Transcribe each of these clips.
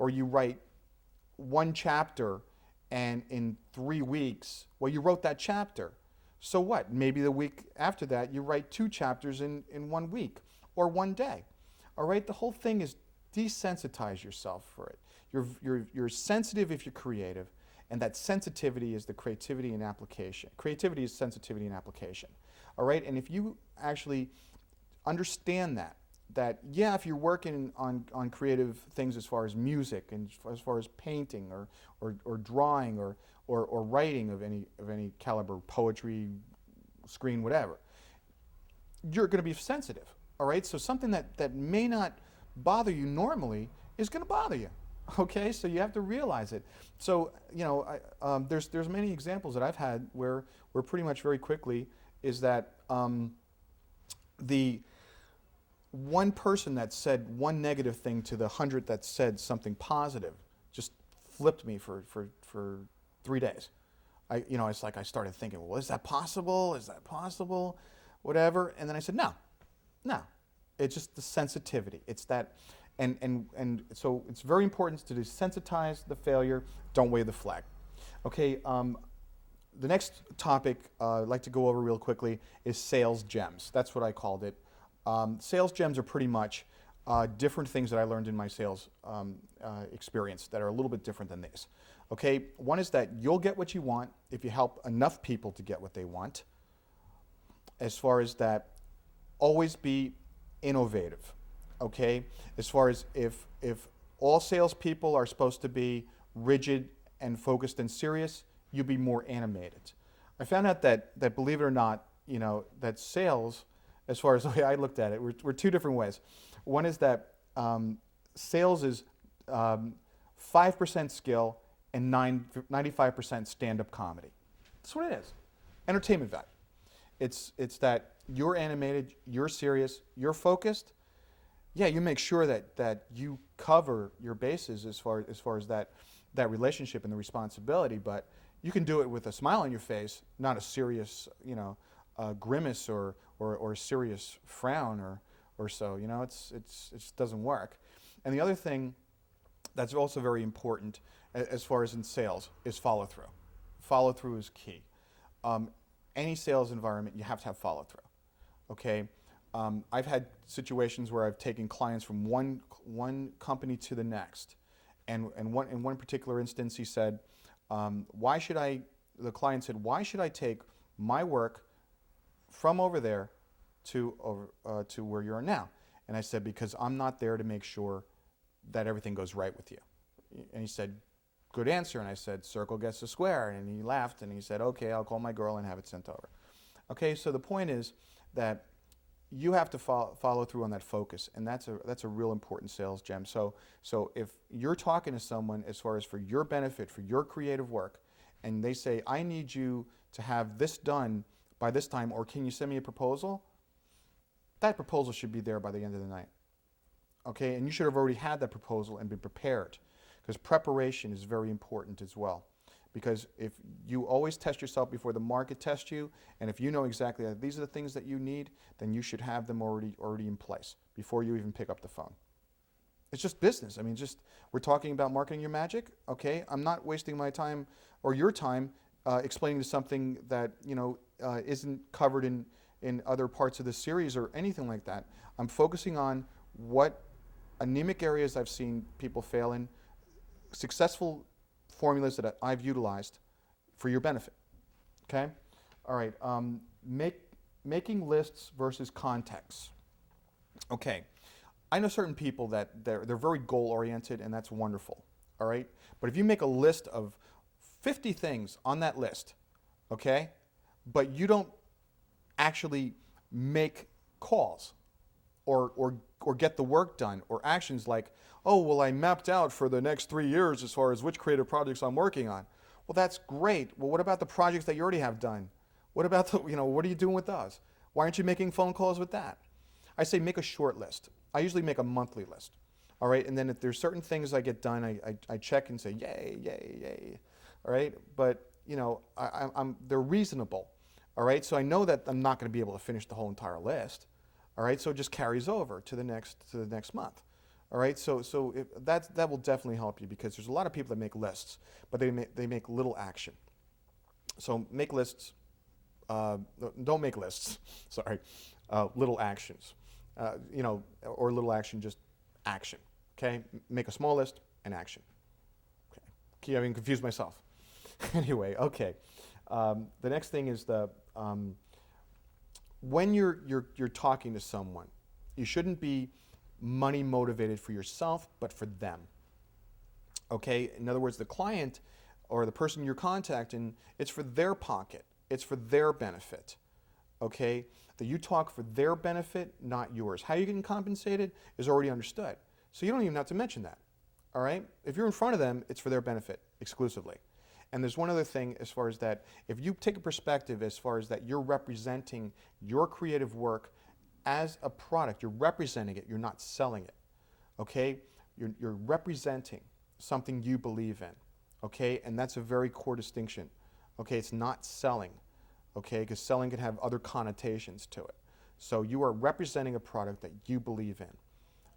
or you write one chapter and in 3 weeks, well, you wrote that chapter. So what? Maybe the week after that, you write 2 chapters in 1 week or 1 day. All right? The whole thing is desensitize yourself for it. You're sensitive if you're creative, and that sensitivity is the creativity and application. Creativity is sensitivity and application. All right? And if you actually understand that yeah, if you're working on creative things as far as music and as far as painting or drawing or writing of any caliber, poetry, screen, whatever, you're going to be sensitive. All right, so something that may not bother you normally is going to bother you. Okay, so you have to realize it. So there's many examples that I've had where pretty much very quickly is that the one person that said one negative thing to the 100 that said something positive just flipped me for 3 days. It's like I started thinking, well, is that possible? Is that possible? Whatever. And then I said, no. It's just the sensitivity. It's that, and so it's very important to desensitize the failure. Don't wave the flag. Okay. The next topic I'd like to go over real quickly is sales gems. That's what I called it. Sales gems are pretty much different things that I learned in my sales experience that are a little bit different than these. Okay, one is that you'll get what you want if you help enough people to get what they want. As far as that, always be innovative. Okay, as far as if all salespeople are supposed to be rigid and focused and serious, you be more animated. I found out that believe it or not, that sales, as far as the way I looked at it, were two different ways. One is that sales is 5% skill and 95% stand-up comedy. That's what it is. Entertainment value. It's that you're animated, you're serious, you're focused. Yeah, you make sure that you cover your bases as far as that relationship and the responsibility, but you can do it with a smile on your face, not a serious, grimace or a serious frown or so. It just doesn't work. And the other thing that's also very important as far as in sales is follow through. Follow through is key. Any sales environment, you have to have follow through. Okay. I've had situations where I've taken clients from one company to the next, and in one particular instance, he said, the client said, why should I take my work from over there to where you are now? And I said, because I'm not there to make sure that everything goes right with you. And he said, good answer. And I said, circle gets a square. And he laughed and he said, okay, I'll call my girl and have it sent over. Okay, so the point is that you have to follow through on that focus, and that's a real important sales gem. So if you're talking to someone as far as for your benefit, for your creative work, and they say, I need you to have this done by this time, or can you send me a proposal? That proposal should be there by the end of the night. Okay, and you should have already had that proposal and been prepared, because preparation is very important as well. Because if you always test yourself before the market tests you, and if you know exactly that these are the things that you need, then you should have them already in place before you even pick up the phone. It's just business. I mean, we're talking about marketing your magic. Okay, I'm not wasting my time or your time explaining to something that isn't covered in other parts of the series or anything like that. I'm focusing on what anemic areas I've seen people fail in, successful formulas that I've utilized for your benefit. Okay? All right. Making lists versus context. Okay. I know certain people that they're very goal-oriented, and that's wonderful. All right? But if you make a list of 50 things on that list, okay, but you don't actually make calls or get the work done, or actions like, oh, well, I mapped out for the next 3 years as far as which creative projects I'm working on. Well, that's great. Well, what about the projects that you already have done? What about what are you doing with those? Why aren't you making phone calls with that? I say make a short list. I usually make a monthly list. All right, and then if there's certain things I get done, I check and say, yay, yay, yay. All right, but they're reasonable. All right, so I know that I'm not going to be able to finish the whole entire list. All right, so it just carries over to the next month. All right, so that will definitely help you because there's a lot of people that make lists, but they make little action. So make lists. Don't make lists. Sorry, little actions. Or little action, just action. Okay, make a small list and action. Okay, keep having confused myself. Anyway, okay. The next thing is when you're talking to someone, you shouldn't be money motivated for yourself, but for them. Okay? In other words, the client or the person you're contacting, it's for their pocket. It's for their benefit. Okay? That you talk for their benefit, not yours. How you getting compensated is already understood. So you don't even have to mention that. All right? If you're in front of them, it's for their benefit exclusively. And there's one other thing as far as that, if you take a perspective as far as that you're representing your creative work as a product, you're representing it, you're not selling it, okay? You're representing something you believe in, okay? And that's a very core distinction, okay? It's not selling, okay? Because selling can have other connotations to it. So you are representing a product that you believe in,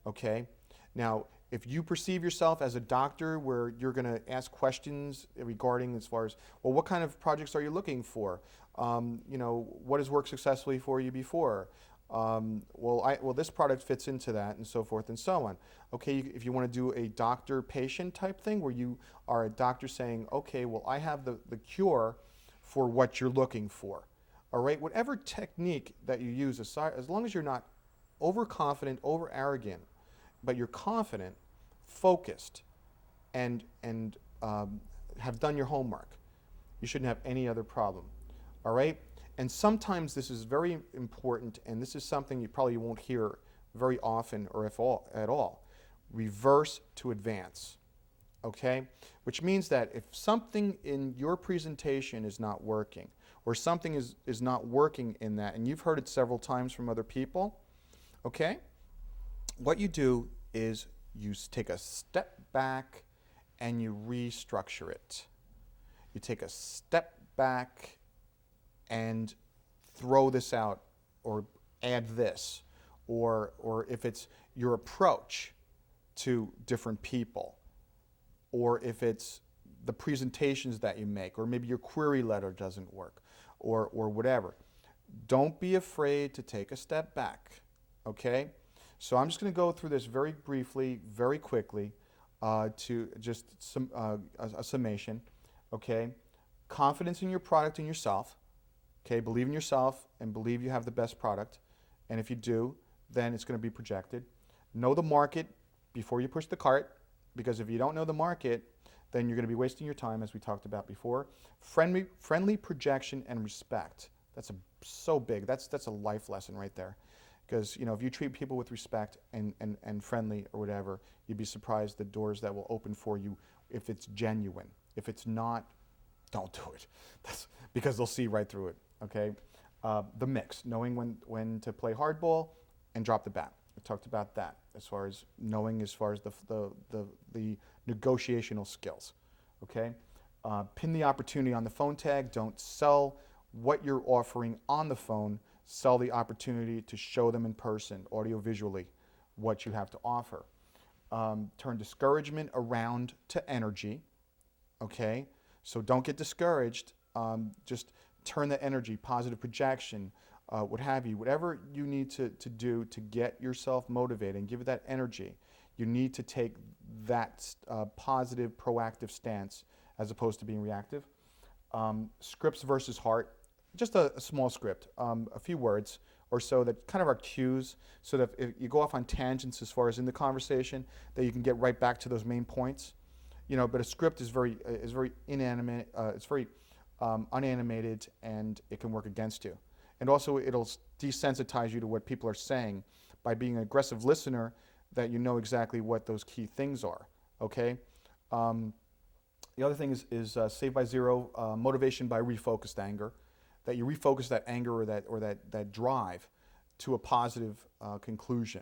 okay? Now, if you perceive yourself as a doctor where you're going to ask questions regarding as far as, well, what kind of projects are you looking for? What has worked successfully for you before? This product fits into that, and so forth and so on. Okay, if you want to do a doctor-patient type thing where you are a doctor saying, okay, well, I have the cure for what you're looking for. All right, whatever technique that you use, as long as you're not overconfident, over-arrogant, but you're confident, focused, and have done your homework, you shouldn't have any other problem. All right? And sometimes this is very important, and this is something you probably won't hear very often or at all. Reverse to advance. Okay? Which means that if something in your presentation is not working, or something is not working in that, and you've heard it several times from other people, okay? What you do is you take a step back and you restructure it. You take a step back and throw this out or add this, or if it's your approach to different people, or if it's the presentations that you make, or maybe your query letter doesn't work, or whatever. Don't be afraid to take a step back, okay? So I'm just going to go through this very briefly, very quickly, to just a summation, okay? Confidence in your product and yourself, okay? Believe in yourself and believe you have the best product, and if you do, then it's going to be projected. Know the market before you push the cart, because if you don't know the market, then you're going to be wasting your time, as we talked about before. Friendly projection and respect. That's so big. That's a life lesson right there. Because if you treat people with respect and friendly or whatever, you'd be surprised the doors that will open for you if it's genuine. If it's not, don't do it. That's because they'll see right through it. Okay. The mix, knowing when to play hardball and drop the bat. I talked about that as far as knowing the negotiational skills. Okay. Pin the opportunity on the phone tag. Don't sell what you're offering on the phone. Sell the opportunity to show them in person, audio-visually, what you have to offer. Turn discouragement around to energy, okay? So don't get discouraged. Just turn the energy, positive projection, what have you. Whatever you need to do to get yourself motivated and give it that energy, you need to take that positive, proactive stance as opposed to being reactive. Scripts versus heart. Just a small script, a few words or so that kind of are cues, so that if you go off on tangents as far as in the conversation, that you can get right back to those main points. But a script is very inanimate. It's very unanimated, and it can work against you. And also, it'll desensitize you to what people are saying by being an aggressive listener. That you know exactly what those key things are. Okay. The other thing is save by zero, motivation by refocused anger. That you refocus that anger or that drive to a positive conclusion.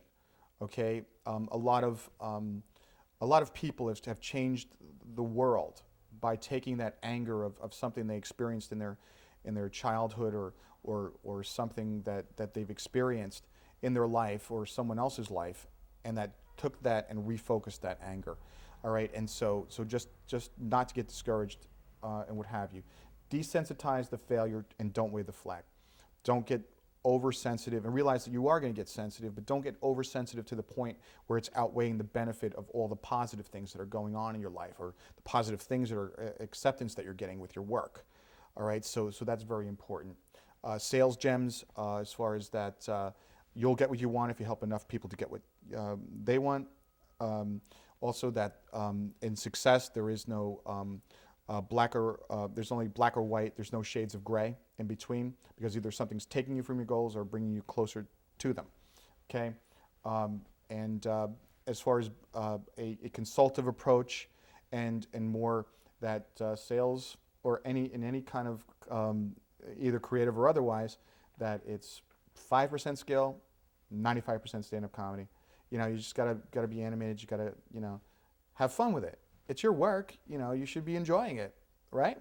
Okay, a lot of people have changed the world by taking that anger of something they experienced in their childhood or something that they've experienced in their life or someone else's life, and that took that and refocused that anger. All right, and so just not to get discouraged and what have you. Desensitize the failure and don't wave the flag. Don't get oversensitive, and realize that you are going to get sensitive, but don't get oversensitive to the point where it's outweighing the benefit of all the positive things that are going on in your life, or the positive things that are acceptance that you're getting with your work. All right, so that's very important. Sales gems, as far as that, you'll get what you want if you help enough people to get what they want. Also, that in success there is no there's only black or white. There's no shades of gray in between, because either something's taking you from your goals or bringing you closer to them. Okay, and as far as a consultative approach, and more that sales or in any kind of either creative or otherwise, that it's 5% skill, 95% stand-up comedy. You know, you just gotta be animated. You gotta, you know, have fun with it. It's your work. You know, you should be enjoying it, right?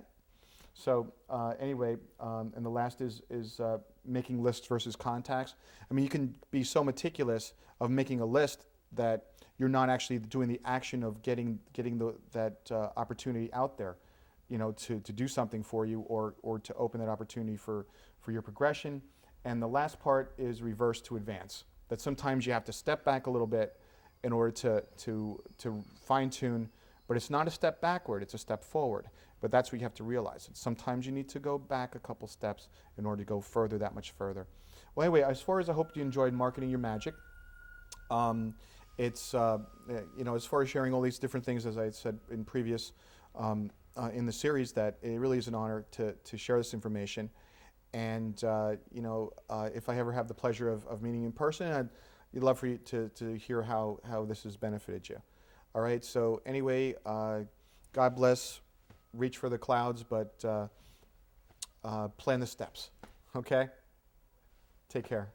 So anyway, and the last is making lists versus contacts. I mean, you can be so meticulous of making a list that you're not actually doing the action of getting that opportunity out there, you know, to do something for you, or to open that opportunity for your progression. And the last part is reverse to advance. That sometimes you have to step back a little bit in order to fine tune, but it's not a step backward, it's a step forward. But that's what you have to realize. Sometimes you need to go back a couple steps in order to go further, that much further. Well, anyway, as far as I hope you enjoyed Marketing Your Magic, it's, you know, as far as sharing all these different things, as I said in previous, in the series, that it really is an honor to share this information. And, you know, if I ever have the pleasure of meeting in person, I'd love for you to hear how this has benefited you. All right, so anyway, God bless, reach for the clouds, but plan the steps, okay? Take care.